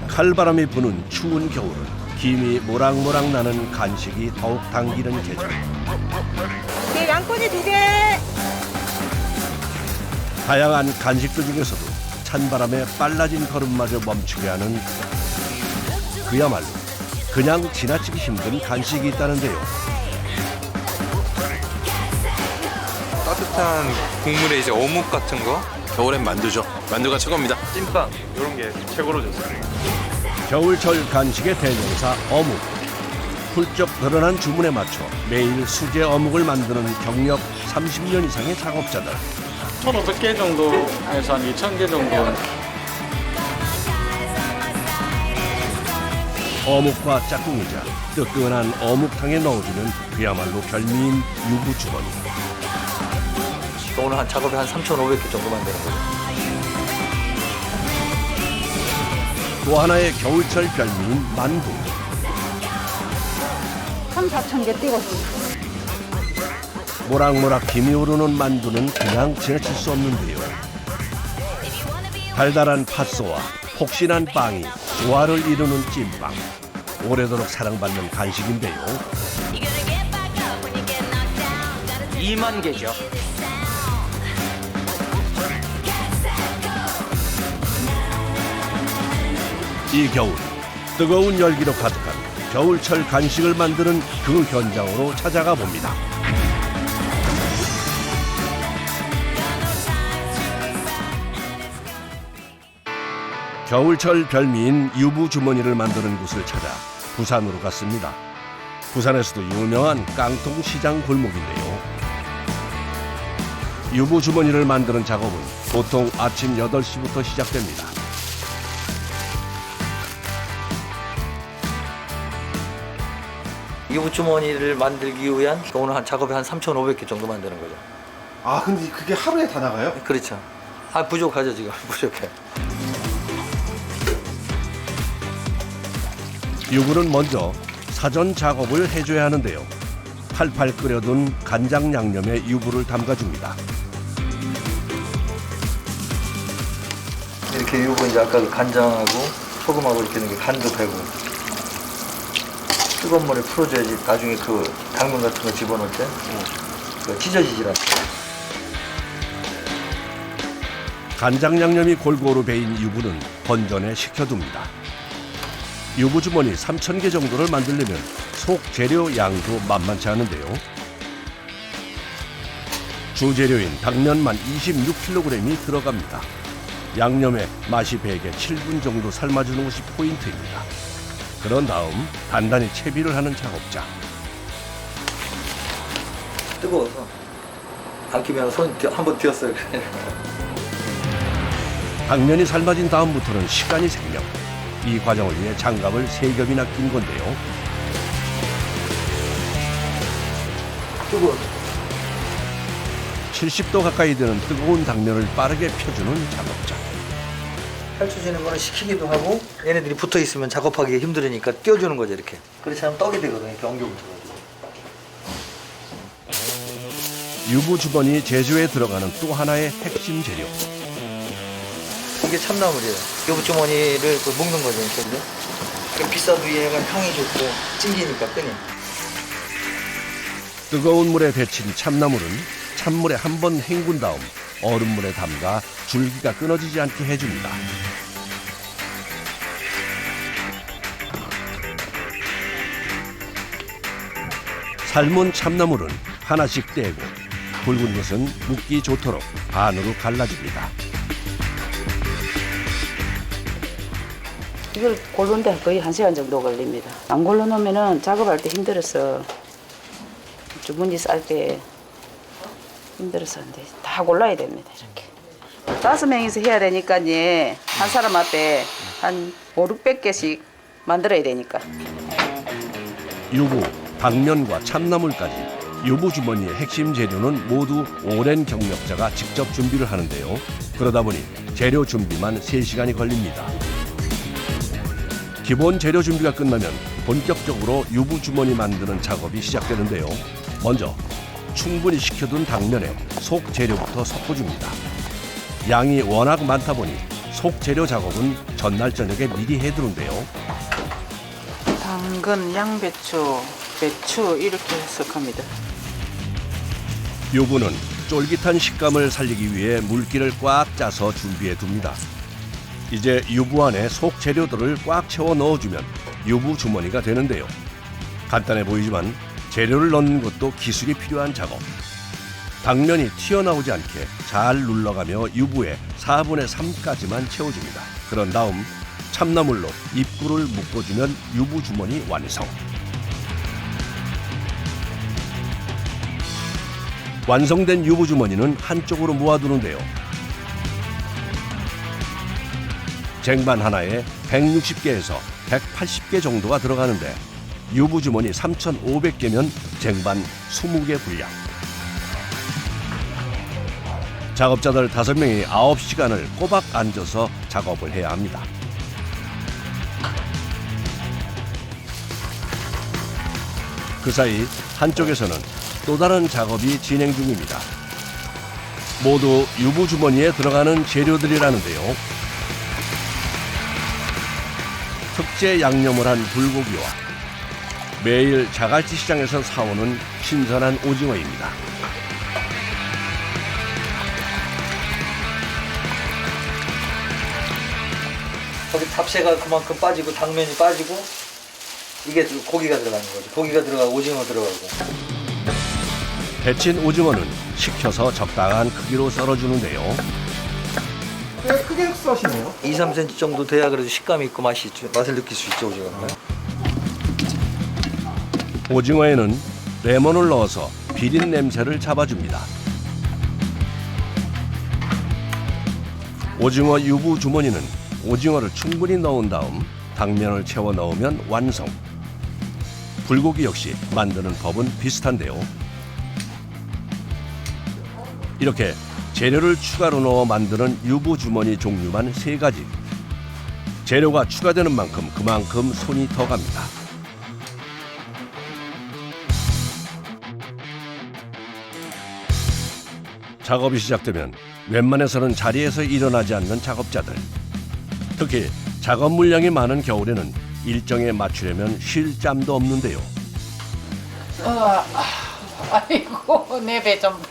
칼바람이 부는 추운 겨울은 김이 모락모락 나는 간식이 더욱 당기는 계절. 네, 양꼬치 2개. 다양한 간식들 중에서도 찬바람에 빨라진 걸음마저 멈추게 하는 그야말로 그냥 지나치기 힘든 간식이 있다는데요. 따뜻한 국물에 이제 어묵 같은 거. 겨울엔 만두죠. 만두가 최고입니다. 찐빵 이런 게 최고로 좋습니다. 겨울철 간식의 대명사 어묵. 훌쩍 늘어난 주문에 맞춰 매일 수제 어묵을 만드는 경력 30년 이상의 작업자들. 1,500개 정도에서 한 2,000개 정도. 어묵과 짝꿍이자 뜨끈한 어묵탕에 넣어주는 그야말로 별미인 유부주머니. 오늘 한 작업에 한 3,500개 정도 만드는 거죠. 또 하나의 겨울철 별미인 만두. 3,000~4,000개 띄고 있습니다. 모락모락 김이 오르는 만두는 그냥 지나칠 수 없는데요. 달달한 팥소와 폭신한 빵이 조화를 이루는 찐빵. 오래도록 사랑받는 간식인데요. 2만 개죠. 이 겨울 뜨거운 열기로 가득한 겨울철 간식을 만드는 그 현장으로 찾아가 봅니다. 겨울철 별미인 유부주머니를 만드는 곳을 찾아 부산으로 갔습니다. 부산에서도 유명한 깡통시장 골목인데요. 유부주머니를 만드는 작업은 보통 아침 8시부터 시작됩니다. 유부주머니를 만들기 위한 오늘 한 작업에 한 3,500개 정도 만드는 거죠. 아 근데 그게 하루에 다 나가요? 그렇죠. 아 부족하죠 지금 부족해. 유부는 먼저 사전 작업을 해줘야 하는데요. 팔팔 끓여둔 간장 양념에 유부를 담가줍니다. 이렇게 유부 이제 아까 그 간장하고 소금하고 이렇게 넣은 게 간도 배고 뜨거운 물에 풀어줘야지 나중에 그 당면 같은 거 집어넣을 때 찢어지질 않고. 간장 양념이 골고루 배인 유부는 건전에 식혀둡니다. 유부주머니 3,000개 정도를 만들려면 속 재료 양도 만만치 않은데요. 주재료인 당면만 26kg이 들어갑니다. 양념에 맛이 배게 7분 정도 삶아주는 것이 포인트입니다. 그런 다음 단단히 채비를 하는 작업자. 뜨거워서 안 끼면 손 한번 뒤었어요. 당면이 삶아진 다음부터는 시간이 생명. 이 과정을 위해 장갑을 3겹이나 낀 건데요. 뜨거워. 70도 가까이 되는 뜨거운 당면을 빠르게 펴주는 작업자. 펼쳐지는 거는 식히기도 하고 얘네들이 붙어 있으면 작업하기 힘들으니까 띄워주는 거죠 이렇게. 그렇지 않으면 떡이 되거든요. 이렇게 엉겨붙어가지고. 유부주머니 제조에 들어가는 또 하나의 핵심 재료. 이게 참나물이에요. 유부주머니를 묶는 거죠. 이렇게. 비싸도 얘가 향이 좋고 찡기니까 끈이. 뜨거운 물에 데친 참나물은 찬물에 한 번 헹군 다음 얼음물에 담가 줄기가 끊어지지 않게 해줍니다. 삶은 참나물은 하나씩 떼고 굵은 것은 묵기 좋도록 반으로 갈라줍니다. 이걸 고르는데 거의 1시간 정도 걸립니다. 안 골라놓으면 작업할 때 힘들어서 주머니 쌀 때 힘들어서 안 돼. 다 골라야 됩니다. 이렇게 5명이서 해야 되니까 이제 한 사람 앞에 한 500~600개씩 만들어야 되니까. 유부, 당면과 참나물까지 유부주머니의 핵심 재료는 모두 오랜 경력자가 직접 준비를 하는데요. 그러다 보니 재료 준비만 3시간이 걸립니다. 기본 재료 준비가 끝나면 본격적으로 유부주머니 만드는 작업이 시작되는데요. 먼저 충분히 식혀둔 당면에 속 재료부터 섞어줍니다. 양이 워낙 많다 보니 속재료 작업은 전날 저녁에 미리 해두는데요. 당근, 양배추, 배추 이렇게 해석합니다. 유부는 쫄깃한 식감을 살리기 위해 물기를 꽉 짜서 준비해 둡니다. 이제 유부 안에 속 재료들을 꽉 채워 넣어주면 유부 주머니가 되는데요. 간단해 보이지만 재료를 넣는 것도 기술이 필요한 작업. 당면이 튀어나오지 않게 잘 눌러가며 유부의 4분의 3까지만 채워줍니다. 그런 다음 참나물로 입구를 묶어주면 유부 주머니 완성. 완성된 유부 주머니는 한쪽으로 모아두는데요. 쟁반 하나에 160개에서 180개 정도가 들어가는데 유부 주머니 3,500개면 쟁반 20개 분량. 작업자들 5명이 9시간을 꼬박 앉아서 작업을 해야 합니다. 그 사이 한쪽에서는 또 다른 작업이 진행 중입니다. 모두 유부 주머니에 들어가는 재료들이라는데요. 특제 양념을 한 불고기와 매일 자갈치 시장에서 사오는 신선한 오징어입니다. 거기 잡채가 그만큼 빠지고 당면이 빠지고 이게 고기가 들어가는 거죠. 고기가 들어가고 오징어 들어가고. 데친 오징어는 식혀서 적당한 크기로 썰어주는데요. 꽤 크게 써시네요. 2, 3cm 정도 돼야 그래도 식감이 있고 맛을 느낄 수 있죠, 오징어가. 오징어에는 레몬을 넣어서 비린 냄새를 잡아줍니다. 오징어 유부 주머니는 오징어를 충분히 넣은 다음 당면을 채워 넣으면 완성. 불고기 역시 만드는 법은 비슷한데요. 이렇게 재료를 추가로 넣어 만드는 유부 주머니 종류만 3가지. 재료가 추가되는 만큼 그만큼 손이 더 갑니다. 작업이 시작되면 웬만해서는 자리에서 일어나지 않는 작업자들. 특히 작업 물량이 많은 겨울에는 일정에 맞추려면 쉴 짬도 없는데요. 아이고 내 배 좀.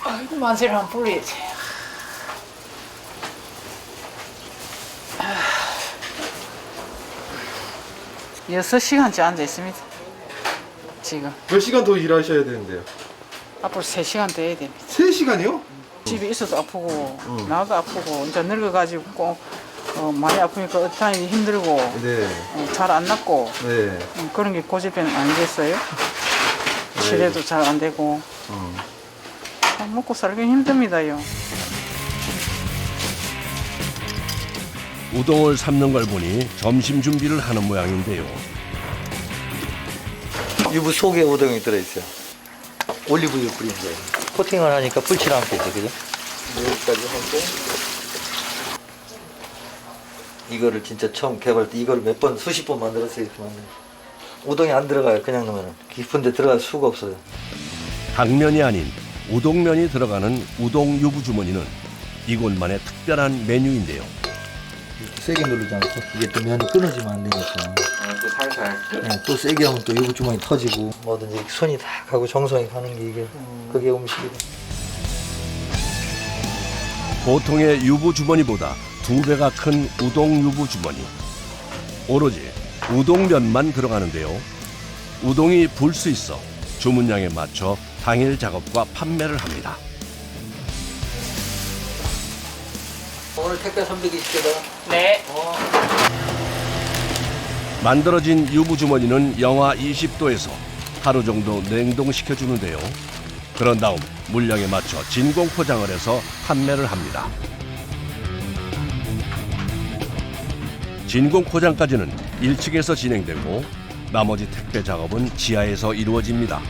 아이고 만세를 한번 불려야지. 6시간째 앉아 있습니다. 지금 몇 시간 더 일하셔야 되는데요? 앞으로 3시간 더 해야 됩니다. 3시간이요? 집에 있어도 아프고 나도 아프고 이제 늙어가지고 꼭 많이 아프니까 어떠하니 힘들고 네. 잘 안 낫고 네. 그런 게 고질병 아니겠어요? 치료도 잘 안 되고 먹고 살기 힘듭니다요. 우동을 삶는 걸 보니 점심 준비를 하는 모양인데요. 유부 속에 우동이 들어있어요. 올리브유 뿌린 거예요. 코팅을 하니까 불지 않겠죠, 그죠? 여기까지 하고 이거를 진짜 처음 개발 때 이걸 몇 번 수십 번 만들었어요. 이렇게 만들어. 우동이 안 들어가요. 그냥 넣으면 깊은데 들어갈 수가 없어요. 당면이 아닌 우동면이 들어가는 우동 유부 주머니는 이곳만의 특별한 메뉴인데요. 세게 누르지 않고 이게 또 면이 끊어지면 안 되니까. 또 살살. 네, 또 세게 하면 또 유부주머니 터지고 뭐든지 손이 다 가고 정성이 가는 게 이게 그게 음식이고. 보통의 유부 주머니보다 2배가 큰 우동 유부 주머니. 오로지 우동면만 들어가는데요. 우동이 불 수 있어 주문량에 맞춰 당일 작업과 판매를 합니다. 오늘 택배 320개다. 네. 만들어진 유부 주머니는 영하 20도에서 하루 정도 냉동시켜 주는데요. 그런 다음 물량에 맞춰 진공 포장을 해서 판매를 합니다. 진공 포장까지는 1층에서 진행되고 나머지 택배 작업은 지하에서 이루어집니다.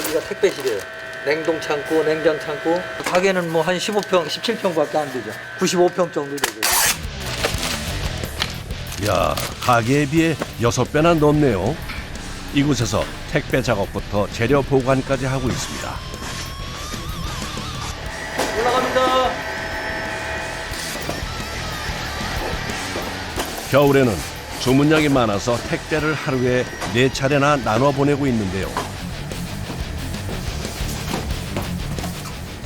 여기가 택배실이에요. 냉동 창고, 냉장 창고. 가게는 뭐 한 15평, 17평밖에 안 되죠. 95평 정도 되죠. 이야, 가게에 비해 6배나 넘네요. 이곳에서 택배 작업부터 재료 보관까지 하고 있습니다. 올라갑니다. 겨울에는 주문량이 많아서 택배를 하루에 4차례나 나눠 보내고 있는데요.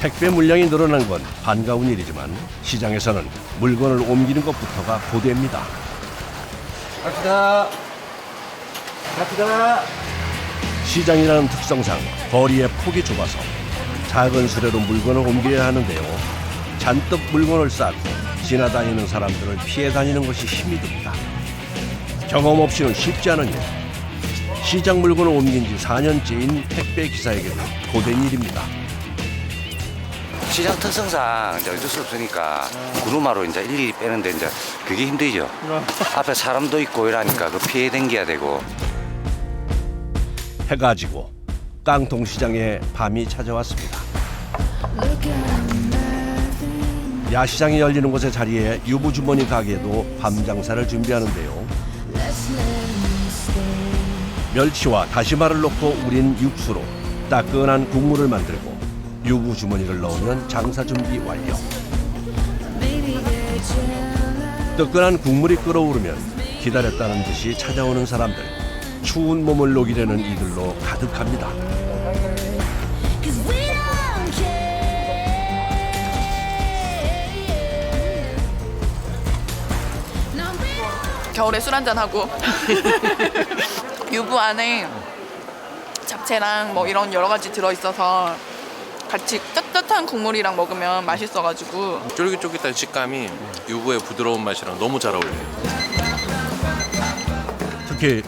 택배 물량이 늘어난 건 반가운 일이지만 시장에서는 물건을 옮기는 것부터가 고되입니다. 갑시다. 갑시다. 시장이라는 특성상 거리의 폭이 좁아서 작은 수레로 물건을 옮겨야 하는데요. 잔뜩 물건을 쌓고 지나다니는 사람들을 피해 다니는 것이 힘이 듭니다. 경험 없이는 쉽지 않은 일. 시장 물건을 옮긴 지 4년째인 택배 기사에게도 고된 일입니다. 시장 특성상 이제 어쩔 수 없으니까 구루마로 이제 일일이 빼는데 이제 그게 힘들죠. 앞에 사람도 있고 이러니까 그 피해 댕겨야 되고. 해가 지고 깡통 시장에 밤이 찾아왔습니다. 야시장이 열리는 곳의 자리에 유부주머니 가게도 밤 장사를 준비하는데요. 멸치와 다시마를 넣고 우린 육수로 따끈한 국물을 만들고 유부주머니를 넣으면 장사 준비 완료. 뜨끈한 국물이 끓어오르면 기다렸다는 듯이 찾아오는 사람들. 추운 몸을 녹이려는 이들로 가득합니다. 겨울에 술 한잔하고 유부 안에 잡채랑 뭐 이런 여러 가지 들어있어서 같이 따뜻한 국물이랑 먹으면 맛있어가지고 쫄깃쫄깃한 식감이 유부의 부드러운 맛이랑 너무 잘 어울려요. 특히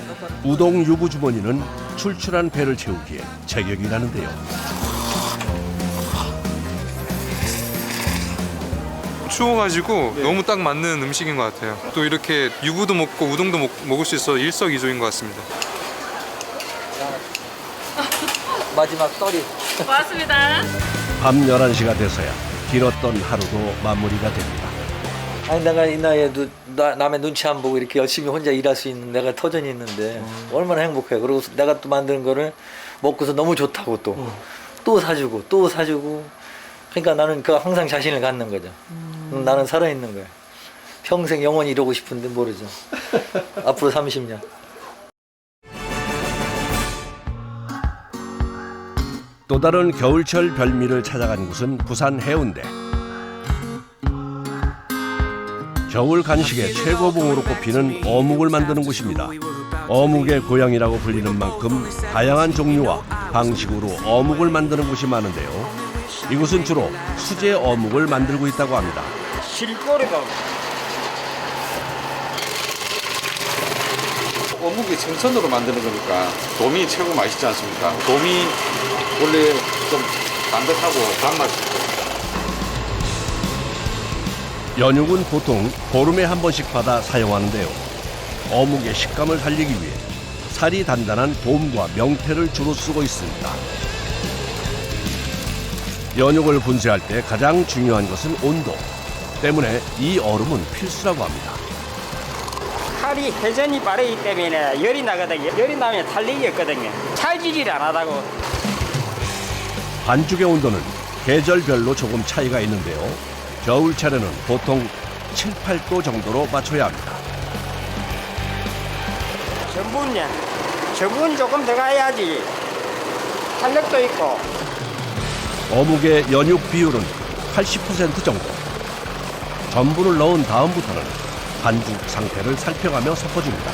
우동 유부주머니는 출출한 배를 채우기에 제격이라는데요. 추워가지고 너무 딱 맞는 음식인 것 같아요. 또 이렇게 유부도 먹고 우동도 먹을 수 있어서 일석이조인 것 같습니다. 마지막 떨이. 고맙습니다. 밤 11시가 돼서야 길었던 하루도 마무리가 됩니다. 아니 내가 이 나이에도 남의 눈치 안 보고 이렇게 열심히 혼자 일할 수 있는 내가 터전이 있는데 얼마나 행복해. 그리고 내가 또 만드는 거를 먹고서 너무 좋다고 또 사주고 또 사주고. 그러니까 나는 그 항상 자신을 갖는 거죠. 나는 살아있는 거야. 평생 영원히 이러고 싶은데 모르죠. 앞으로 30년. 또 다른 겨울철 별미를 찾아간 곳은 부산 해운대. 겨울 간식의 최고봉으로 꼽히는 어묵을 만드는 곳입니다. 어묵의 고향이라고 불리는 만큼 다양한 종류와 방식으로 어묵을 만드는 곳이 많은데요. 이곳은 주로 수제 어묵을 만들고 있다고 합니다. 실거래가 어묵이 생선으로 만드는 거니까 도미 최고 맛있지 않습니까? 도미 원래 좀 담백하고 단맛이 있고. 연육은 보통 보름에 한 번씩 받아 사용하는데요. 어묵의 식감을 살리기 위해 살이 단단한 돔과 명태를 주로 쓰고 있습니다. 연육을 분쇄할 때 가장 중요한 것은 온도 때문에 이 얼음은 필수라고 합니다. 칼이 회전이 빠르기 때문에 열이 나거든요. 열이 나면 탈리기 없거든요. 찰지질 안 하다고. 반죽의 온도는 계절별로 조금 차이가 있는데요. 겨울철에는 보통 7, 8도 정도로 맞춰야 합니다. 전분 조금 더 가야지. 탄력도 있고. 어묵의 연육 비율은 80% 정도. 전분을 넣은 다음부터는 반죽 상태를 살펴가며 섞어줍니다.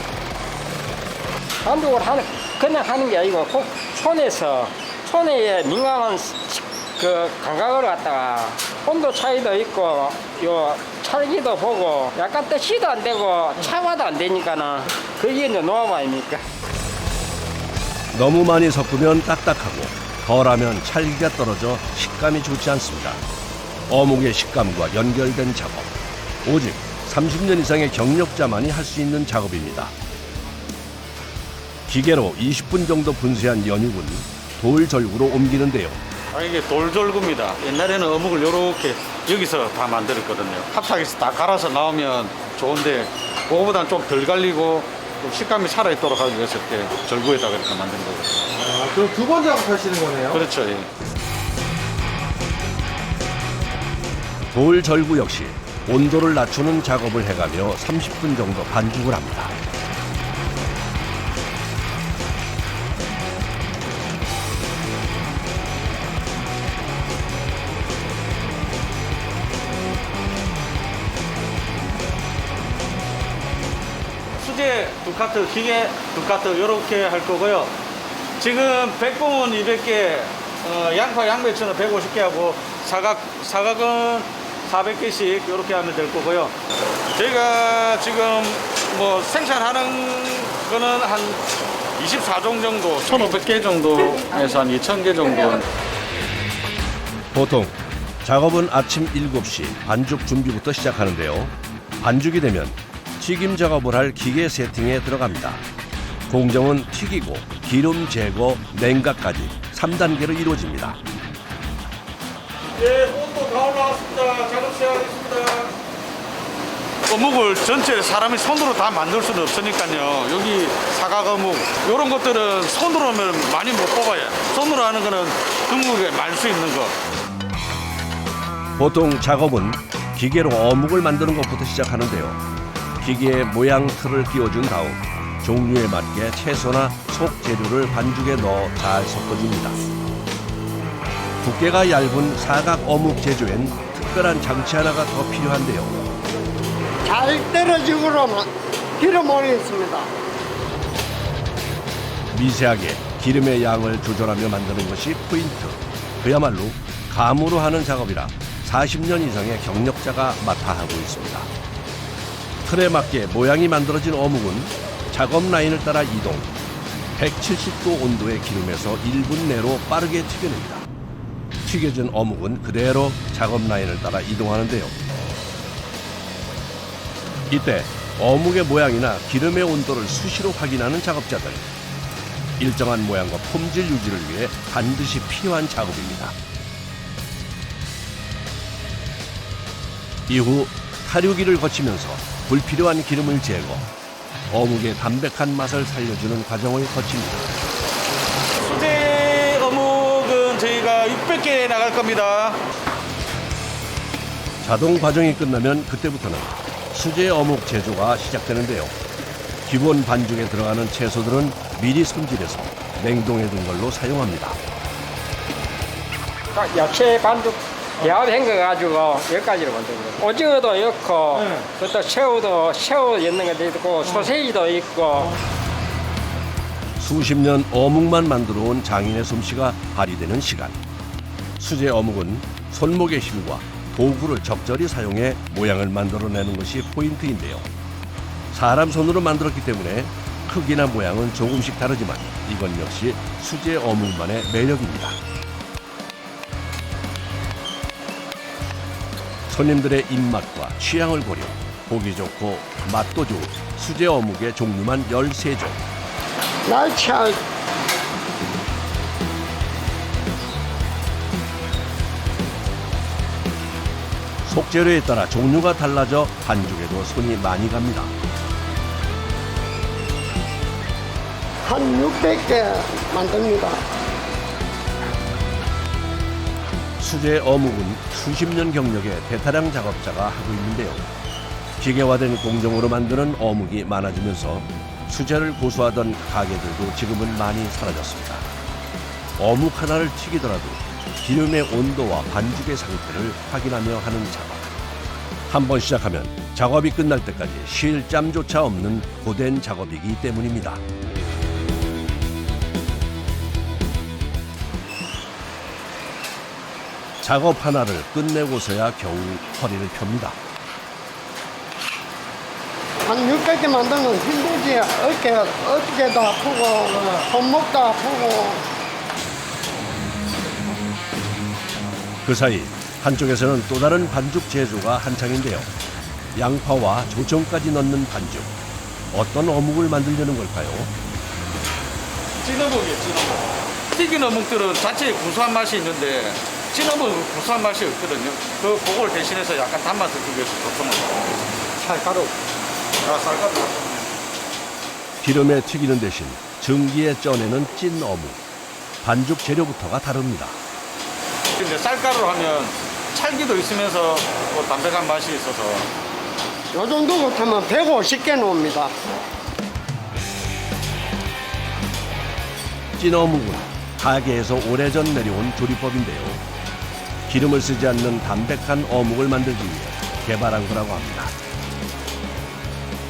반죽을 그냥 하는 게 아니고 꼭 손에 민감한 그 감각을 갖다가 온도 차이도 있고 요 찰기도 보고 약간 뜨시도 안 되고 차가도 안 되니까는 그게 이제 노하우 아닙니까? 너무 많이 섞으면 딱딱하고 덜하면 찰기가 떨어져 식감이 좋지 않습니다. 어묵의 식감과 연결된 작업. 오직 30년 이상의 경력자만이 할 수 있는 작업입니다. 기계로 20분 정도 분쇄한 연육은 돌절구로 옮기는데요. 이게 돌절구입니다. 옛날에는 어묵을 이렇게 여기서 다 만들었거든요. 합작해서 다 갈아서 나오면 좋은데 그거보다는 좀 덜 갈리고 식감이 살아있도록 하기 위해서 이렇게 절구에다가 이렇게 만든 거거든요. 그럼 두 번 작업하시는 거네요? 그렇죠. 예. 돌 절구 역시 온도를 낮추는 작업을 해가며 30분 정도 반죽을 합니다. 수제 두 카트, 기계 두 카트 이렇게 할 거고요. 지금 백봉은 200개, 양파, 양배추는 150개 하고 사각은 400개씩 이렇게 하면 될 거고요. 저희가 지금 뭐 생산하는 거는 한 24종 정도, 1,500개 정도에서 한 2,000개 정도. 보통 작업은 아침 7시 반죽 준비부터 시작하는데요. 반죽이 되면 튀김 작업을 할 기계 세팅에 들어갑니다. 공정은 튀기고 기름 제거, 냉각까지 3단계로 이루어집니다. 네, 온도 다 올라왔습니다. 작업 시작하겠습니다. 어묵을 전체 사람이 손으로 다 만들 수는 없으니까요. 여기 사각 어묵 이런 것들은 손으로 하면 많이 못 뽑아요. 손으로 하는 거는 둥글게 말 수 있는 거. 보통 작업은 기계로 어묵을 만드는 것부터 시작하는데요. 기계에 모양 틀을 끼워준 다음 종류에 맞게 채소나 속 재료를 반죽에 넣어 잘 섞어줍니다. 두께가 얇은 사각 어묵 제조엔 특별한 장치 하나가 더 필요한데요. 잘 떨어지도록 기름 올리겠습니다. 미세하게 기름의 양을 조절하며 만드는 것이 포인트. 그야말로 감으로 하는 작업이라 40년 이상의 경력자가 맡아 하고 있습니다. 틀에 맞게 모양이 만들어진 어묵은 작업 라인을 따라 이동. 170도 온도의 기름에서 1분 내로 빠르게 튀겨냅니다. 튀겨진 어묵은 그대로 작업 라인을 따라 이동하는데요. 이때 어묵의 모양이나 기름의 온도를 수시로 확인하는 작업자들. 일정한 모양과 품질 유지를 위해 반드시 필요한 작업입니다. 이후 타류기를 거치면서 불필요한 기름을 제거, 어묵의 담백한 맛을 살려주는 과정을 거칩니다. 수제 어묵은 저희가 600개 나갈 겁니다. 자동 과정이 끝나면 그때부터는 수제 어묵 제조가 시작되는데요. 기본 반죽에 들어가는 채소들은 미리 손질해서 냉동해둔 걸로 사용합니다. 야채 반죽 배합한 거 가지고 여기까지로 만든 거예요. 오징어도 있고, 또 새우도 새우 있는 것도 있고, 소세지도 있고. 수십 년 어묵만 만들어 온 장인의 솜씨가 발휘되는 시간. 수제 어묵은 손목의 힘과 도구를 적절히 사용해 모양을 만들어내는 것이 포인트인데요. 사람 손으로 만들었기 때문에 크기나 모양은 조금씩 다르지만 이건 역시 수제 어묵만의 매력입니다. 손님들의 입맛과 취향을 고려 보기 좋고 맛도 좋은 수제 어묵의 종류만 13종. 날치알 속재료에 따라 종류가 달라져 반죽에도 손이 많이 갑니다. 한 600개 만듭니다. 수제 어묵은 수십 년 경력의 대타량 작업자가 하고 있는데요. 기계화된 공정으로 만드는 어묵이 많아지면서 수제를 고수하던 가게들도 지금은 많이 사라졌습니다. 어묵 하나를 튀기더라도 기름의 온도와 반죽의 상태를 확인하며 하는 작업. 한번 시작하면 작업이 끝날 때까지 쉴 짬조차 없는 고된 작업이기 때문입니다. 작업 하나를 끝내고서야 겨우 허리를 펴니다. 한 600개 만들면 힘들지. 어깨도 아프고, 손목도 아프고. 그 사이 한쪽에서는 또 다른 반죽 제조가 한창인데요. 양파와 조청까지 넣는 반죽. 어떤 어묵을 만들려는 걸까요? 찐어묵이에요, 찐어묵. 튀긴 어묵들은 자체에 구수한 맛이 있는데 찐어묵은 구수한 맛이 없거든요. 그걸 대신해서 약간 단맛을 주기 위해서 조청을 넣어요. 쌀가루. 쌀가루. 기름에 튀기는 대신 증기에 쪄내는 찐 어묵. 반죽 재료부터가 다릅니다. 근데 쌀가루로 하면 찰기도 있으면서 또 담백한 맛이 있어서 요 정도 같으면 150개 놓습니다. 찐 어묵은 가게에서 오래전 내려온 조리법인데요. 기름을 쓰지 않는 담백한 어묵을 만들기 위해 개발한 거라고 합니다.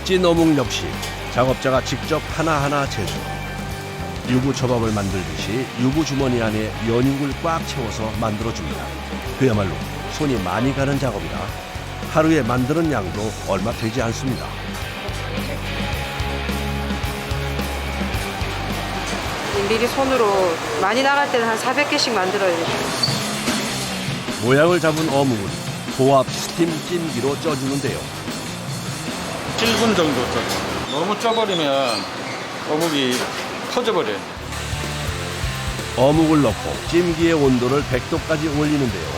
찐 어묵 역시 작업자가 직접 하나하나 제조. 유부초밥을 만들듯이 유부주머니 안에 연육을 꽉 채워서 만들어줍니다. 그야말로 손이 많이 가는 작업이라 하루에 만드는 양도 얼마 되지 않습니다. 미리 손으로 많이 나갈 때는 한 400개씩 만들어야 돼요. 모양을 잡은 어묵은 고압 스팀 찜기로 쪄주는데요. 7분 정도 쪄요. 너무 쪄버리면 어묵이 터져버려요. 어묵을 넣고 찜기의 온도를 100도까지 올리는데요.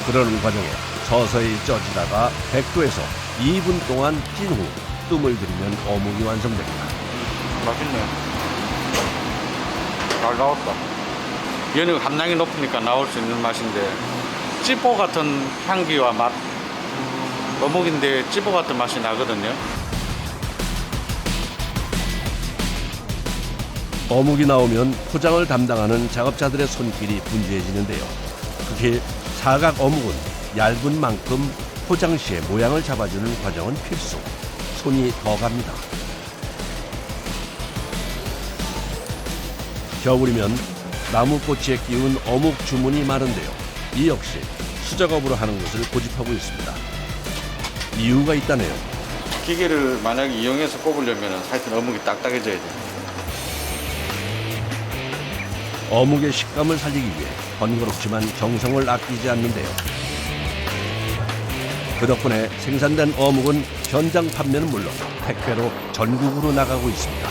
그러는 과정에 서서히 쪄지다가 100도에서 2분 동안 찐 후 뜸을 들이면 어묵이 완성됩니다. 맛있네. 잘 나왔다. 연육 함량이 높으니까 나올 수 있는 맛인데 찌뽀 같은 향기와 맛. 어묵인데 찌뽀 같은 맛이 나거든요. 어묵이 나오면 포장을 담당하는 작업자들의 손길이 분주해지는데요. 특히 사각 어묵은 얇은 만큼 포장 시에 모양을 잡아주는 과정은 필수. 손이 더 갑니다. 겨울이면 나무꽃에 끼운 어묵 주문이 많은데요. 이 역시 수작업으로 하는 것을 고집하고 있습니다. 이유가 있다네요. 기계를 만약에 이용해서 꼽으려면 하여튼 어묵이 딱딱해져야 돼요. 어묵의 식감을 살리기 위해 번거롭지만 정성을 아끼지 않는데요. 그 덕분에 생산된 어묵은 현장 판매는 물론 택배로 전국으로 나가고 있습니다.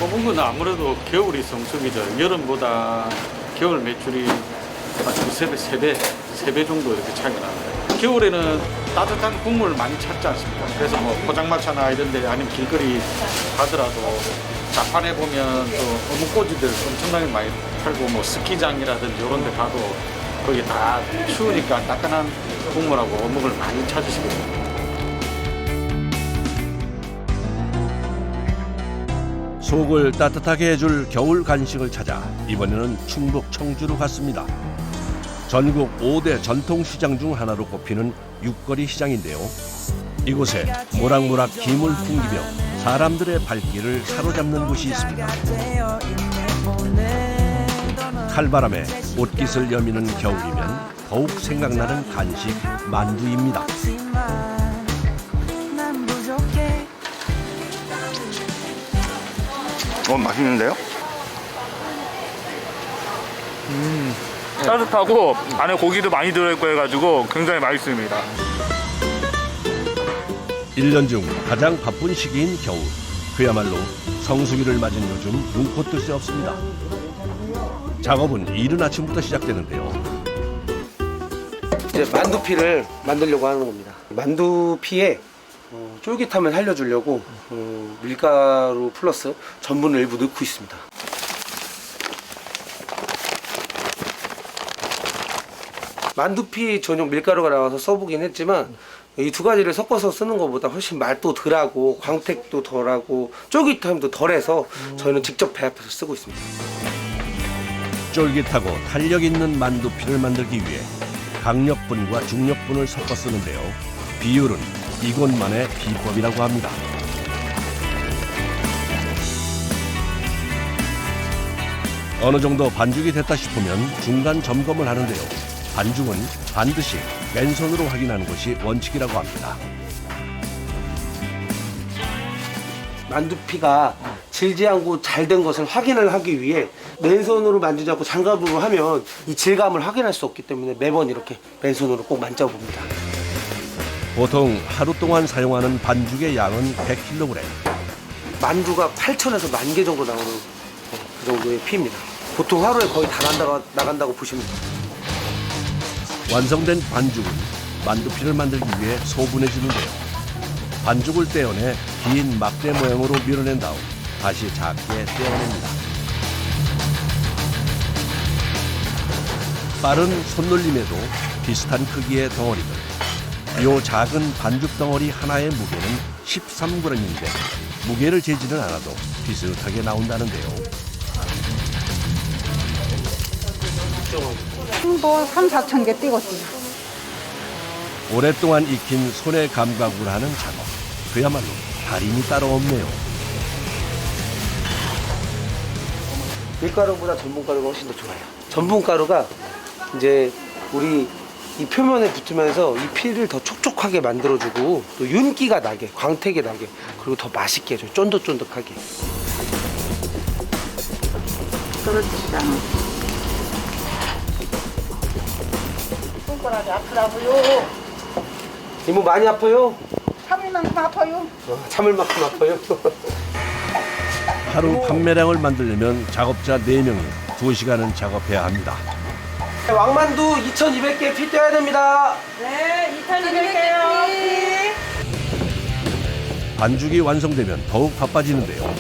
어묵은 아무래도 겨울이 성수기죠. 여름보다 겨울 매출이 아주 3배 정도 이렇게 차이가 나요. 겨울에는 따뜻한 국물을 많이 찾지 않습니까? 그래서 뭐 포장마차나 이런 데 아니면 길거리 가더라도 자판에 보면 또 어묵꼬지들 엄청나게 많이 팔고 뭐 스키장이라든지 이런 데 가도 거기 다 추우니까 따끈한 국물하고 어묵을 많이 찾으시게 됩니다. 속을 따뜻하게 해줄 겨울 간식을 찾아 이번에는 충북 청주로 갔습니다. 전국 5대 전통시장 중 하나로 꼽히는 육거리 시장인데요. 이곳에 모락모락 김을 풍기며 사람들의 발길을 사로잡는 곳이 있습니다. 칼바람에 옷깃을 여미는 겨울이면 더욱 생각나는 간식 만두입니다. 맛있는데요? 따뜻하고 안에 고기도 많이 들어있고 해가지고 굉장히 맛있습니다. 1년 중 가장 바쁜 시기인 겨울. 그야말로 성수기를 맞은 요즘 눈코 뜰 새 없습니다. 작업은 이른 아침부터 시작되는데요. 이제 만두피를 만들려고 하는 겁니다. 만두피에 쫄깃함을 살려주려고 밀가루 플러스 전분을 일부 넣고 있습니다. 만두피 전용 밀가루가 나와서 써보긴 했지만 이 두 가지를 섞어서 쓰는 것보다 훨씬 맛도 덜하고 광택도 덜하고 쫄깃함도 덜해서 저희는 직접 배합해서 쓰고 있습니다. 쫄깃하고 탄력 있는 만두피를 만들기 위해 강력분과 중력분을 섞어 쓰는데요. 비율은 이곳만의 비법이라고 합니다. 어느 정도 반죽이 됐다 싶으면 중간 점검을 하는데요. 반죽은 반드시 맨손으로 확인하는 것이 원칙이라고 합니다. 만두피가 질지 않고 잘 된 것을 확인을 하기 위해 맨손으로 만지지 않고 장갑으로 하면 이 질감을 확인할 수 없기 때문에 매번 이렇게 맨손으로 꼭 만져봅니다. 보통 하루 동안 사용하는 반죽의 양은 100kg. 만두가 8,000에서 10,000개 정도 나오는 그 정도의 피입니다. 보통 하루에 거의 다 나간다고 보시면 됩니다. 완성된 반죽은 만두피를 만들기 위해 소분해지는데요. 반죽을 떼어내 긴 막대 모양으로 밀어낸 다음 다시 작게 떼어냅니다. 빠른 손놀림에도 비슷한 크기의 덩어리들. 요 작은 반죽 덩어리 하나의 무게는 13g인데 무게를 재지는 않아도 비슷하게 나온다는데요. 뭐 3, 4천 개 띄웠지. 오랫동안 익힌 손의 감각으로 하는 작업. 그야말로 달인이 따로 없네요. 밀가루보다 전분가루가 훨씬 더 좋아요. 전분가루가 이제 우리 이 표면에 붙으면서 이 피를 더 촉촉하게 만들어주고 또 윤기가 나게, 광택이 나게, 그리고 더 맛있게 해줘요. 쫀득쫀득하게. 떨어지지 않아. 손가락이 아프다고요. 이모 많이 아파요? 참을 만큼 아파요. 참을 만큼 아파요? 하루 판매량을 만들려면 작업자 4명이 2시간은 작업해야 합니다. 왕만두 2,200개 피 떼야 됩니다. 네, 2,200개요. 반죽이 완성되면 더욱 바빠지는데요.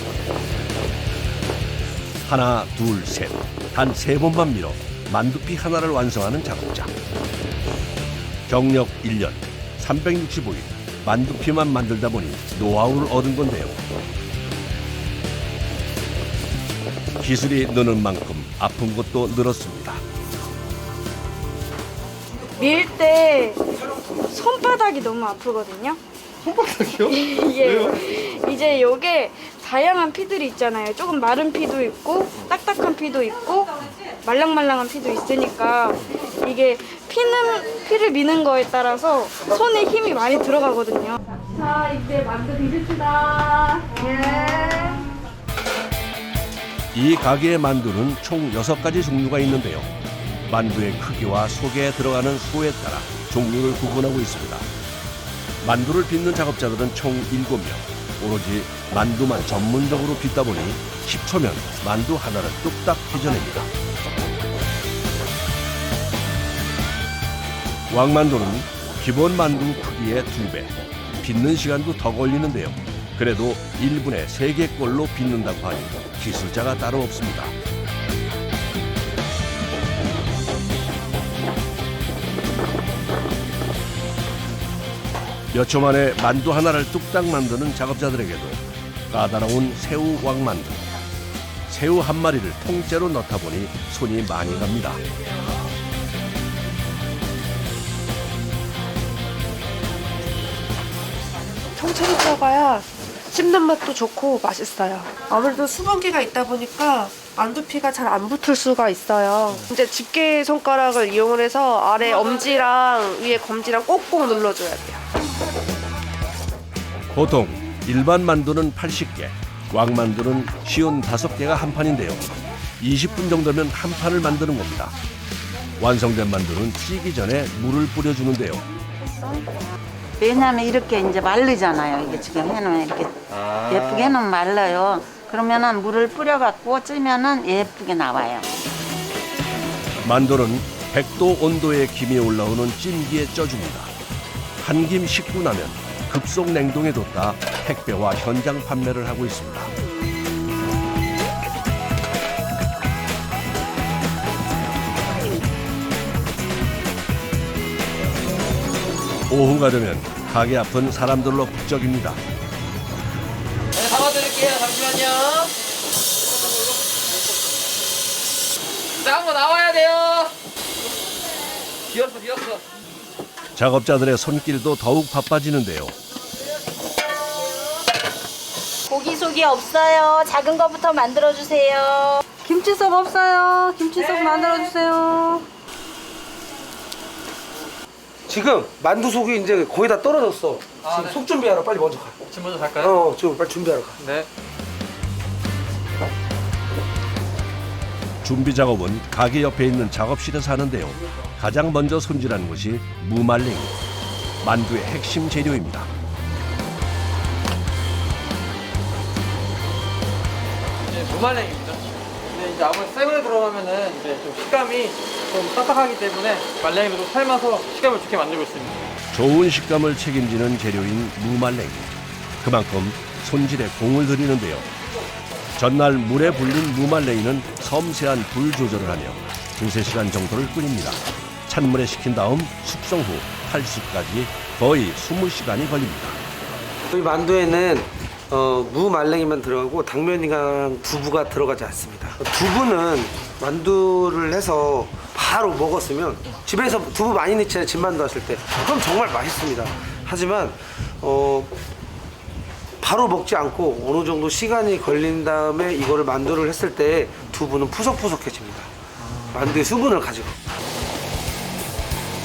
하나, 둘, 셋. 단 3번만 밀어 만두피 하나를 완성하는 작업자. 경력 1년, 365일. 만두피만 만들다 보니 노하우를 얻은 건데요. 기술이 느는 만큼 아픈 것도 늘었습니다. 밀 때 손바닥이 너무 아프거든요. 손바닥이요? 예. 이제 요게 다양한 피들이 있잖아요. 조금 마른 피도 있고 딱딱한 피도 있고 말랑말랑한 피도 있으니까 이게 피를 미는 거에 따라서 손에 힘이 많이 들어가거든요. 자, 이제 만두 빚읍시다. 예. 이 가게의 만두는 총 6가지 종류가 있는데요. 만두의 크기와 속에 들어가는 소에 따라 종류를 구분하고 있습니다. 만두를 빚는 작업자들은 총 7명. 오로지 만두만 전문적으로 빚다 보니 10초면 만두 하나를 뚝딱 빚어냅니다. 왕만두는 기본 만두 크기의 2배. 빚는 시간도 더 걸리는데요. 그래도 1분에 3개꼴로 빚는다고 하니 기술자가 따로 없습니다. 몇 초 만에 만두 하나를 뚝딱 만드는 작업자들에게도 까다로운 새우 왕만두. 새우 한 마리를 통째로 넣다 보니 손이 많이 갑니다. 통째로 들어가야 씹는 맛도 좋고 맛있어요. 아무래도 수분기가 있다 보니까 만두피가 잘 안 붙을 수가 있어요. 이제 집게 손가락을 이용을 해서 아래 엄지랑 위에 검지랑 꼭꼭 눌러줘야 돼요. 보통 일반 만두는 80개, 왕만두는 55개가 한 판인데요. 20분 정도면 한 판을 만드는 겁니다. 완성된 만두는 찌기 전에 물을 뿌려주는데요. 왜냐하면 이렇게 이제 마르잖아요. 이게 지금 해놓으면 이렇게 예쁘게 해놓으면 말라요. 그러면은 물을 뿌려갖고 찌면은 예쁘게 나와요. 만두는 100도 온도의 김이 올라오는 찜기에 쪄줍니다. 한 김 식고 나면 급속 냉동에 뒀다 택배와 현장 판매를 하고 있습니다. 오후가 되면 가게 앞은 사람들로 북적입니다. 네, 잡아드릴게요. 잠시만요. 나온 거 나와야 돼요. 비었어. 작업자들의 손길도 더욱 바빠지는데요. 고기 속이 없어요. 작은 거부터 만들어주세요. 김치속 없어요. 김치속 만들어주세요. 지금 만두 속이 이제 거의 다 떨어졌어. 지금 네. 속 준비하러 빨리 먼저 가. 지금 먼저 갈까요? 지금 빨리 준비하러 가. 네. 준비 작업은 가게 옆에 있는 작업실에서 하는데요. 가장 먼저 손질하는 것이 무말랭이, 만두의 핵심 재료입니다. 네, 무말랭이입니다. 네, 이제 아무래도 생으로 들어가면은 이제 좀 식감이 좀 딱딱하기 때문에 말랭이도 좀 삶아서 식감을 좋게 만들고 있습니다. 좋은 식감을 책임지는 재료인 무말랭이. 그만큼 손질에 공을 들이는데요. 전날 물에 불린 무말랭이는 섬세한 불 조절을 하며 2~3시간 정도를 끓입니다. 찬물에 식힌 다음 숙성 후 탈수까지 거의 20시간이 걸립니다. 저희 만두에는 무말랭이만 들어가고 당면이랑 두부가 들어가지 않습니다. 두부는 만두를 해서 바로 먹었으면 집에서 두부 많이 넣잖아요. 집만두 하실 때. 그럼 정말 맛있습니다. 하지만 바로 먹지 않고 어느 정도 시간이 걸린 다음에 이거를 만두를 했을 때 두부는 푸석푸석해집니다. 만두의 수분을 가지고.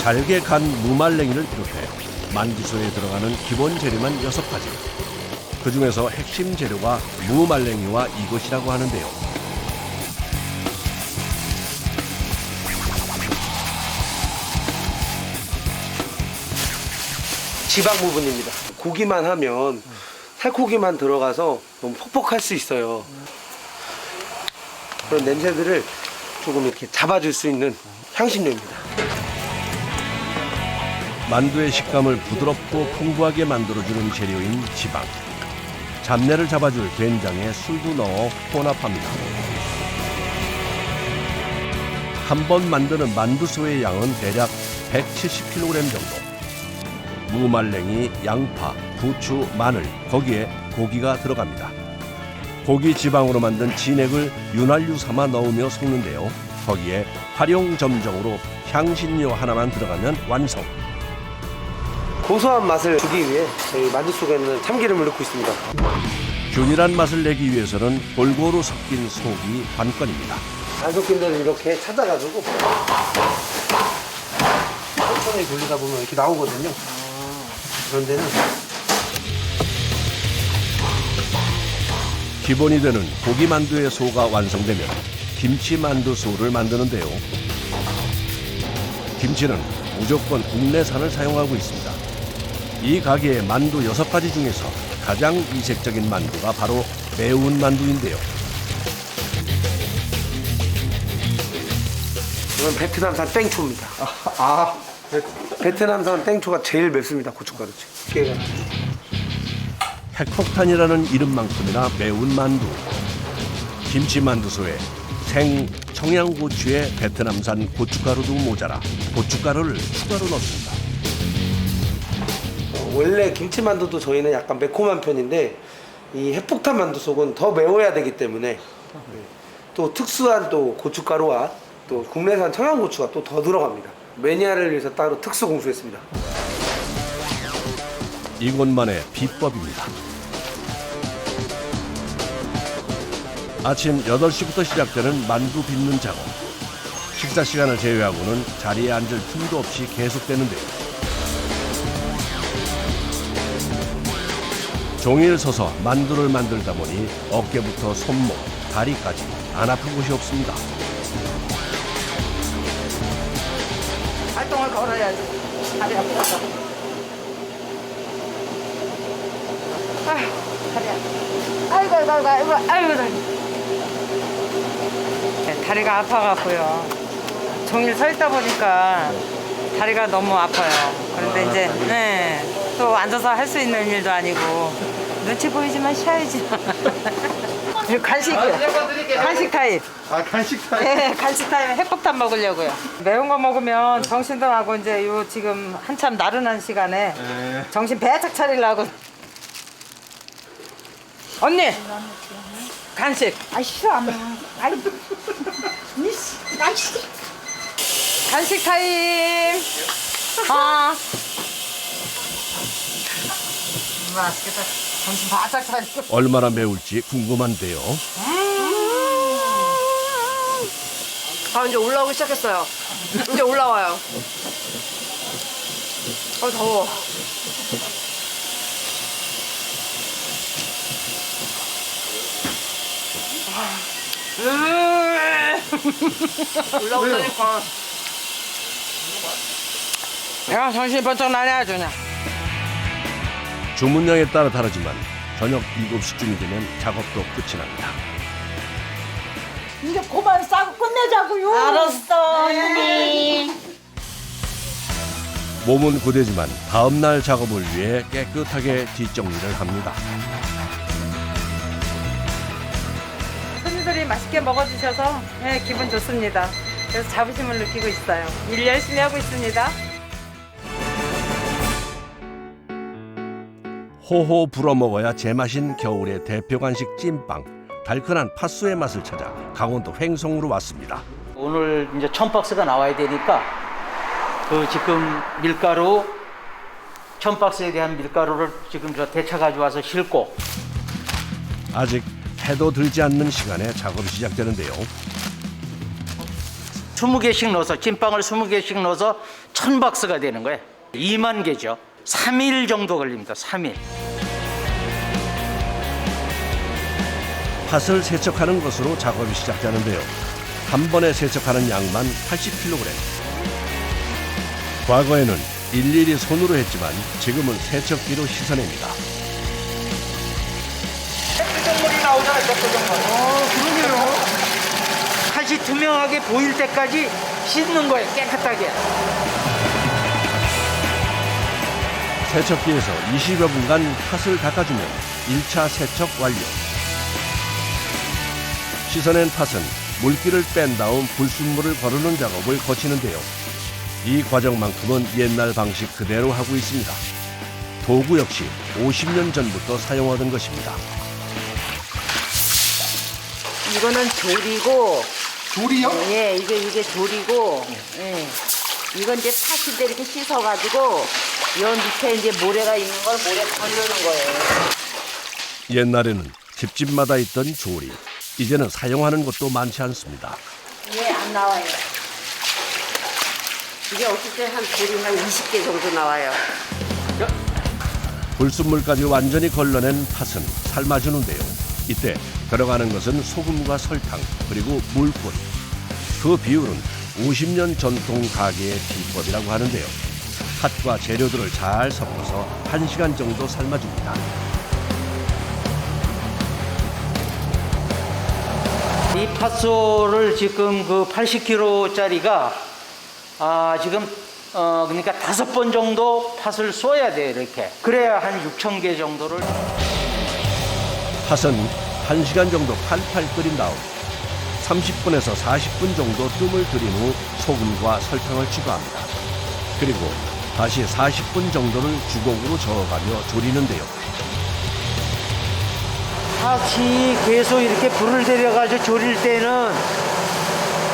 잘게 간 무말랭이를 비롯해 만두소에 들어가는 기본 재료만 6가지. 그 중에서 핵심 재료가 무말랭이와 이것이라고 하는데요. 지방 부분입니다. 고기만 하면 살코기만 들어가서 너무 퍽퍽할 수 있어요. 그런 냄새들을 조금 이렇게 잡아줄 수 있는 향신료입니다. 만두의 식감을 부드럽고 풍부하게 만들어주는 재료인 지방. 잡내를 잡아줄 된장에 술도 넣어 혼합합니다. 한 번 만드는 만두소의 양은 대략 170kg 정도. 무말랭이, 양파, 부추, 마늘, 거기에 고기가 들어갑니다. 고기 지방으로 만든 진액을 윤활유 삼아 넣으며 섞는데요. 거기에 활용점정으로 향신료 하나만 들어가면 완성. 고소한 맛을 주기 위해 저희 만두 속에는 참기름을 넣고 있습니다. 균일한 맛을 내기 위해서는 골고루 섞인 속이 관건입니다. 안 섞인 데는 이렇게 찾아가지고 천천히 돌리다 보면 이렇게 나오거든요. 그런 데는 기본이 되는 고기 만두의 소가 완성되면 김치 만두 소를 만드는데요. 김치는 무조건 국내산을 사용하고 있습니다. 이 가게의 만두 6가지 중에서 가장 이색적인 만두가 바로 매운 만두인데요. 이건 베트남산 땡초입니다. 베트남산 땡초가 제일 맵습니다. 고춧가루죠. 핵폭탄이라는 이름만큼이나 매운 만두. 김치 만두소에 생 청양고추에 베트남산 고춧가루도 모자라 고춧가루를 추가로 넣습니다. 원래 김치만두도 저희는 약간 매콤한 편인데 이 핵폭탄 만두 속은 더 매워야 되기 때문에 또 특수한 또 고춧가루와 또 국내산 청양고추가 또 더 들어갑니다. 매니아를 위해서 따로 특수 공수했습니다. 이곳만의 비법입니다. 아침 8시부터 시작되는 만두 빚는 작업. 식사 시간을 제외하고는 자리에 앉을 틈도 없이 계속되는데요. 종일 서서 만두를 만들다 보니 어깨부터 손목, 다리까지 안 아픈 곳이 없습니다. 활동을 걸어야지. 다리 아프다. 아휴, 다리 아프다. 아이고. 다리가 아파갖고요. 종일 서 있다 보니까 다리가 너무 아파요. 그런데 이제 또 앉아서 할 수 있는 일도 아니고 눈치 보이지만 쉬어야지. 간식 타임. 간식 타임? 네, 간식 타임 핵폭탄 먹으려고요. 매운 거 먹으면 정신도 나고 이제 요 지금 한참 나른한 시간에 정신 배짝 차리려고. 언니! 간식. 아 싫어 안 먹어. 아이, 아이씨. 간식 타임. 맛있겠다. 정신 바짝 차리고. 얼마나 매울지 궁금한데요. 이제 올라오기 시작했어요. 이제 올라와요. 더워. 올라오다니까. 야, 정신이 번쩍 나네 아주 그냥. 주문량에 따라 다르지만 저녁 7시쯤이 되면 작업도 끝이 납니다. 이제 그만 싸고 끝내자고요. 알았어, 언니. 몸은 고되지만 다음날 작업을 위해 깨끗하게 뒷정리를 합니다. 손님들이 맛있게 먹어주셔서 네, 기분 좋습니다. 그래서 자부심을 느끼고 있어요. 일 열심히 하고 있습니다. 호호 불어 먹어야 제맛인 겨울의 대표 간식 찐빵. 달큰한 팥소의 맛을 찾아 강원도 횡성으로 왔습니다. 오늘 이제 1000박스가 나와야 되니까 그 지금 밀가루 1000박스에 대한 밀가루를 지금 저 대차 가져와서 싣고 아직 해도 들지 않는 시간에 작업이 시작되는데요. 20개씩 넣어서 찐빵을 20개씩 넣어서 1000박스가 되는 거예요. 2만 개죠. 3일 정도 걸립니다. 3일. 팥을 세척하는 것으로 작업이 시작되는데요. 한 번에 세척하는 양만 80kg. 과거에는 일일이 손으로 했지만 지금은 세척기로 씻어냅니다. 색소정물이 나오잖아요. 색소정물. 그러게요. 팥이 투명하게 보일 때까지 씻는 거예요. 깨끗하게. 세척기에서 20여 분간 팥을 닦아주면 1차 세척 완료. 씻어낸 팥은 물기를 뺀 다음 불순물을 거르는 작업을 거치는데요. 이 과정만큼은 옛날 방식 그대로 하고 있습니다. 도구 역시 50년 전부터 사용하던 것입니다. 이거는 조리고. 조리요? 예, 이게 조리고. 예. 이건 이제 팥인데 이렇게 씻어가지고 여 밑에 이제 모래가 있는 걸 모래 걸르는 거예요. 옛날에는 집집마다 있던 조리. 이제는 사용하는 것도 많지 않습니다. 예, 안 나와요. 이게 없을 때 한 조리 한 20개 정도 나와요. 불순물까지 완전히 걸러낸 팥은 삶아주는데요. 이때 들어가는 것은 소금과 설탕 그리고 물뿐. 그 비율은 50년 전통 가게의 비법이라고 하는데요. 팥과 재료들을 잘 섞어서 1시간 정도 삶아줍니다. 이 팥소를 지금 그 80kg짜리가 지금 그러니까 5번 정도 팥을 쏘야 돼요. 이렇게. 그래야 한 6,000개 정도를. 팥은 1시간 정도 팔팔 끓인 다음 30분에서 40분 정도 뜸을 들인 후 소금과 설탕을 추가합니다. 그리고 다시 40분 정도를 주걱으로 저어가며 조리는데요. 팥이 계속 이렇게 불을 들여가지고 조릴 때는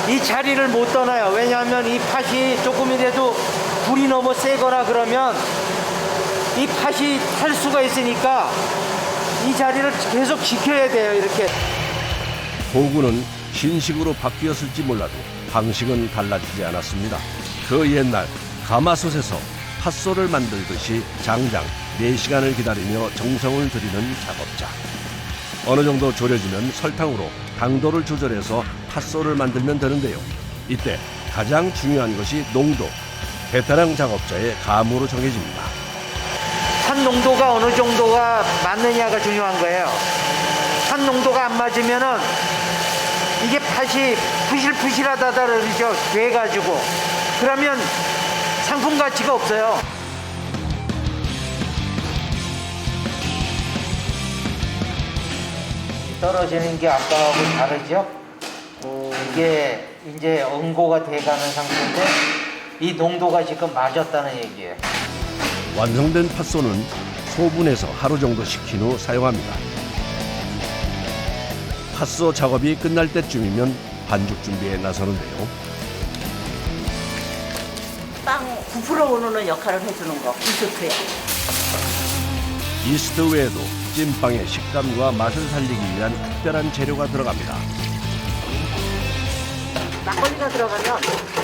이 자리를 못 떠나요. 왜냐하면 이 팥이 조금이라도 불이 너무 세거나 그러면 이 팥이 탈 수가 있으니까 이 자리를 계속 지켜야 돼요. 이렇게. 도구는 신식으로 바뀌었을지 몰라도 방식은 달라지지 않았습니다. 그 옛날 가마솥에서 팥소를 만들듯이 장장 4시간을 기다리며 정성을 들이는 작업자. 어느 정도 졸여지면 설탕으로 당도를 조절해서 팥소를 만들면 되는데요. 이때 가장 중요한 것이 농도. 베테랑 작업자의 감으로 정해집니다. 팥 농도가 어느 정도가 맞느냐가 중요한 거예요. 팥 농도가 안 맞으면은 이게 팥이 푸실푸실하다 그러죠. 돼가지고. 그러면 상품 가치가 없어요. 떨어지는 게 아까하고 다르죠? 이게 이제 응고가 돼가는 상태인데 이 농도가 지금 맞았다는 얘기예요. 완성된 팥소는 소분해서 하루 정도 식힌 후 사용합니다. 팥소 작업이 끝날 때쯤이면 반죽 준비에 나서는데요. 빵 부풀어 오르는 역할을 해주는 거, 이스트야. 이스트 외에도 찐빵의 식감과 맛을 살리기 위한 특별한 재료가 들어갑니다. 막걸리가 들어가면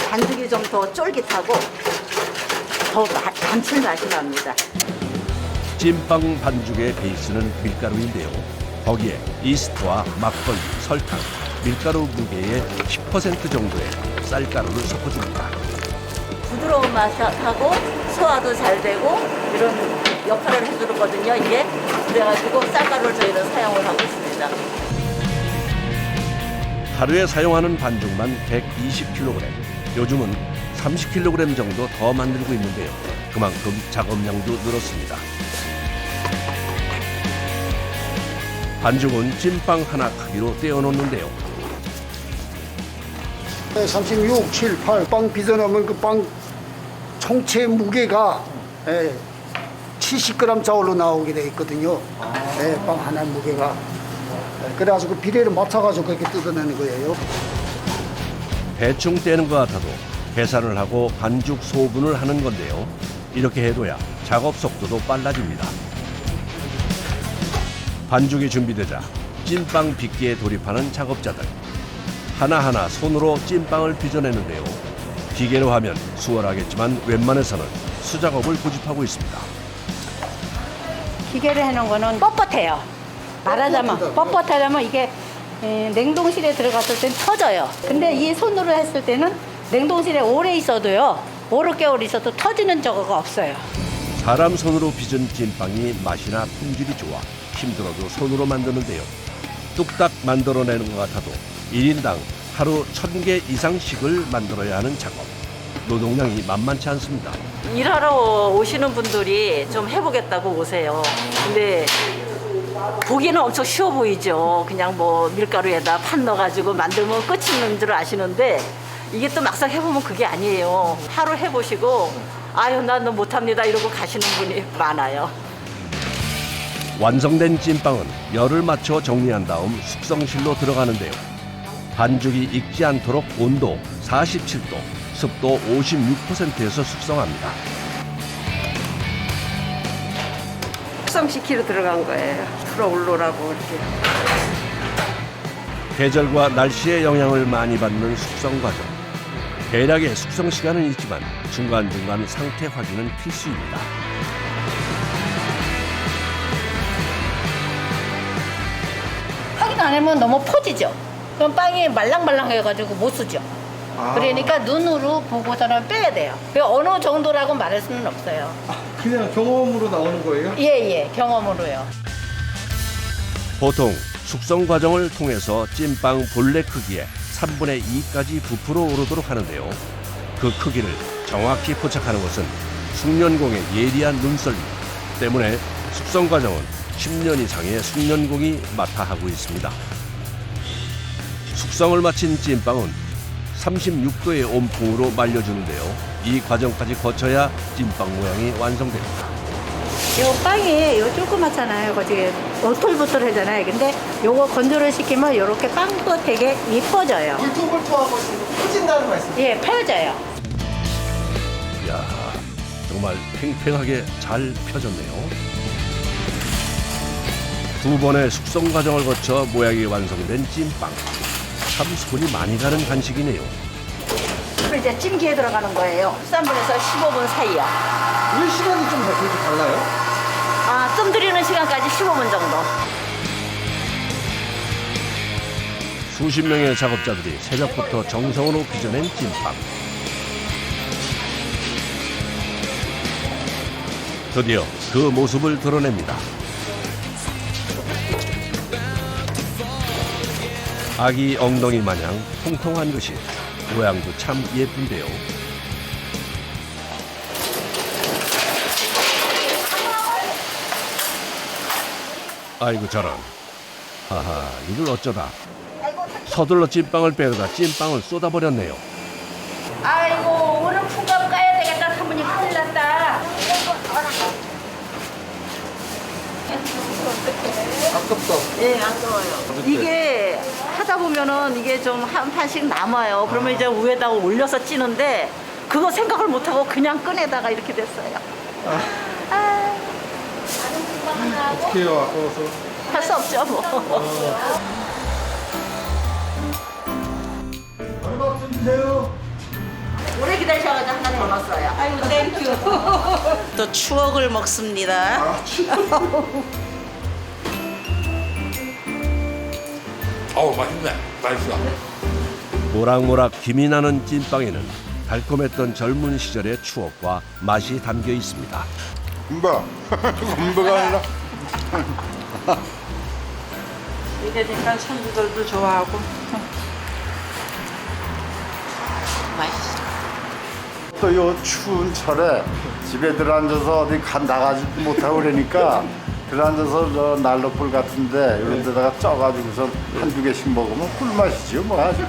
반죽이 좀 더 쫄깃하고 더 감칠맛이 납니다. 찐빵 반죽의 베이스는 밀가루인데요. 거기에 이스트와 막걸리, 설탕, 밀가루 무게의 10% 정도의 쌀가루를 섞어줍니다. 부드러운 맛하고 소화도 잘 되고 이런 역할을 해주거든요. 이게 그래가지고 쌀가루를 저희는 사용을 하고 있습니다. 하루에 사용하는 반죽만 120kg. 요즘은 30kg 정도 더 만들고 있는데요. 그만큼 작업량도 늘었습니다. 반죽은 찐빵 하나 크기로 떼어놓는데요. 36, 7, 8. 빵 빚어놓으면 그 빵 총체 무게가 70g 자울로 나오게 돼 있거든요. 빵 하나 무게가. 그래가지고 비례를 맞춰가지고 그렇게 뜯어내는 거예요. 대충 떼는 것 같아도 계산을 하고 반죽 소분을 하는 건데요. 이렇게 해둬야 작업 속도도 빨라집니다. 반죽이 준비되자 찐빵 빚기에 돌입하는 작업자들. 하나하나 손으로 찐빵을 빚어내는데요. 기계로 하면 수월하겠지만 웬만해서는 수작업을 고집하고 있습니다. 기계로 해놓은 거는 뻣뻣해요. 말하자면 뻣뻣하려면 이게 냉동실에 들어갔을 땐 터져요. 근데 이 손으로 했을 때는 냉동실에 오래 있어도요. 5, 6개월 있어도 터지는 적가 없어요. 사람 손으로 빚은 찐빵이 맛이나 품질이 좋아 힘들어도 손으로 만드는데요. 뚝딱 만들어내는 것 같아도 1인당 하루 1000개 이상씩을 만들어야 하는 작업. 노동량이 만만치 않습니다. 일하러 오시는 분들이 좀 해보겠다고 오세요. 근데 보기는 엄청 쉬워 보이죠. 그냥 뭐 밀가루에다 판 넣어가지고 만들면 끝인 줄 아시는데 이게 또 막상 해보면 그게 아니에요. 하루 해보시고 아유 난 못합니다 이러고 가시는 분이 많아요. 완성된 찐빵은 열을 맞춰 정리한 다음 숙성실로 들어가는데요. 반죽이 익지 않도록 온도 47도, 습도 56%에서 숙성합니다. 숙성시키러 들어간 거예요. 풀어올로라고 이렇게. 계절과 날씨의 영향을 많이 받는 숙성 과정. 대략의 숙성 시간은 있지만 중간중간 상태 확인은 필수입니다. 확인 안 하면 너무 퍼지죠. 그럼 빵이 말랑말랑해가지고 못 쓰죠. 그러니까 눈으로 보고서는 빼야 돼요. 어느 정도라고 말할 수는 없어요. 그냥 경험으로 나오는 거예요? 예, 경험으로요. 보통 숙성 과정을 통해서 찐빵 본래 크기의 3분의 2까지 부풀어 오르도록 하는데요. 그 크기를 정확히 포착하는 것은 숙련공의 예리한 눈썰미 때문에 숙성 과정은 10년 이상의 숙련공이 맡아 하고 있습니다. 숙성을 마친 찐빵은 36도의 온풍으로 말려주는데요. 이 과정까지 거쳐야 찐빵 모양이 완성됩니다. 요 빵이 요 조그맣잖아요. 거기 오돌부돌하잖아요. 근데 요거 건조를 시키면 요렇게 빵도 되게 예뻐져요. 울퉁불퉁하고 퍼진다는 말씀. 예, 펴져요. 이야, 정말 팽팽하게 잘 펴졌네요. 두 번의 숙성 과정을 거쳐 모양이 완성된 찐빵. 참 손이 많이 가는 간식이네요. 그리고 이제 찜기에 들어가는 거예요. 13분에서 15분 사이요. 왜 시간이 좀 그렇게 달라요? 뜸 들이는 시간까지 15분 정도. 수십 명의 작업자들이 새벽부터 정성으로 빚어낸 찐빵. 드디어 그 모습을 드러냅니다. 아기 엉덩이 마냥 통통한 것이 모양도 참 예쁜데요. 아이고 저런. 하하, 이걸 어쩌다 서둘러 찐빵을 빼려다 찐빵을 쏟아버렸네요. 아이고, 오늘 풍감 까야 되겠다. 사모님 큰일 났다. 아깝다. 예, 아까워요. 이게 하다 보면은 이게 좀 한 판씩 남아요. 그러면 이제 위에다가 올려서 찌는데 그거 생각을 못하고 그냥 끈에다가 이렇게 됐어요. 어떻게 해요, 아까워서? 할 수 없죠, 뭐. 얼마 좀 주세요. 오래 기다리셔가지고 하나 더 넣었어요. 아이고, 땡큐. 또 추억을 먹습니다. 어우 맛있네. 맛있어. 모락모락 김이 나는 찐빵에는 달콤했던 젊은 시절의 추억과 맛이 담겨 있습니다. 건배가 아니라. 이게 되니까 손주들도 좋아하고 맛있어. 또 요 추운 철에 집에 들어앉아서 어디 나가지도 못하고 그러니까 들어앉아서 저 난로불 같은데 이런 데다가 쪄가지고서 한두 개씩 먹으면 꿀맛이지요 뭐 아주.